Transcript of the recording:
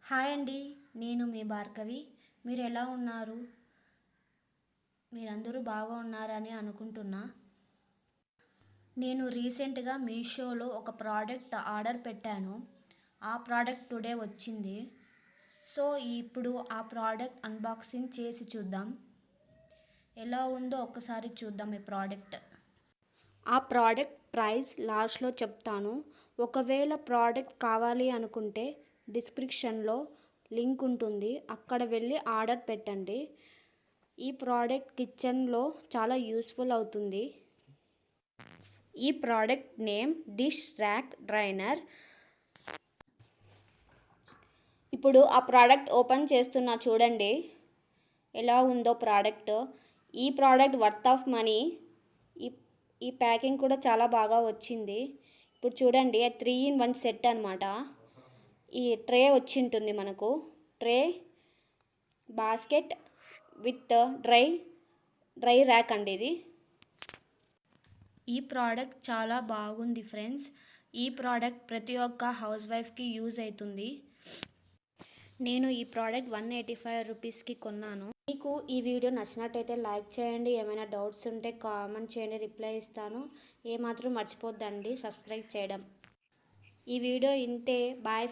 Hi అండి, నేను మీ భార్గవి. మీరు ఎలా ఉన్నారు? మీరందరూ బాగా ఉన్నారని అనుకుంటున్నా. నేను రీసెంట్గా మీషోలో ఒక ప్రోడక్ట్ ఆర్డర్ పెట్టాను. ఆ ప్రోడక్ట్ టుడే వచ్చింది. సో ఇప్పుడు ఆ ప్రోడక్ట్ అన్బాక్సింగ్ చేసి చూద్దాం. ఎలా ఉందో ఒక్కసారి చూద్దాం ఈ ప్రోడక్ట్. ఆ ప్రోడక్ట్ ప్రైస్ లాస్ట్లో చెప్తాను. ఒకవేళ ప్రోడక్ట్ కావాలి అనుకుంటే డిస్క్రిప్షన్లో లింక్ ఉంటుంది, అక్కడ వెళ్ళి ఆర్డర్ పెట్టండి. ఈ ప్రోడక్ట్ కిచెన్లో చాలా యూస్ఫుల్ అవుతుంది. ఈ product name dish rack drainer. ఇప్పుడు ఆ ప్రోడక్ట్ ఓపెన్ చేస్తున్నా, చూడండి ఎలా ఉందో ప్రోడక్ట్. ఈ ప్రోడక్ట్ వర్త్ ఆఫ్ మనీ. ఈ ప్యాకింగ్ కూడా చాలా బాగా వచ్చింది. ఇప్పుడు చూడండి, 3-in-1 సెట్ అనమాట. ఈ ట్రే వచ్చి ఉంటుంది మనకు. Tray, basket with dry rack అండి ఇది. ఈ ప్రోడక్ట్ చాలా బాగుంది ఫ్రెండ్స్. ఈ ప్రోడక్ట్ ప్రతి ఒక్క హౌస్ వైఫ్కి యూజ్ అవుతుంది. నేను ఈ ప్రోడక్ట్ 185 రూపీస్కి కొన్నాను. మీకు ఈ వీడియో నచ్చినట్టయితే లైక్ చేయండి. ఏమైనా డౌట్స్ ఉంటే కామెంట్ చేయండి, రిప్లై ఇస్తాను. ఏమాత్రం మర్చిపోద్దండి సబ్స్క్రైబ్ చేయడం. ఈ వీడియో ఇంతే. Bye friends.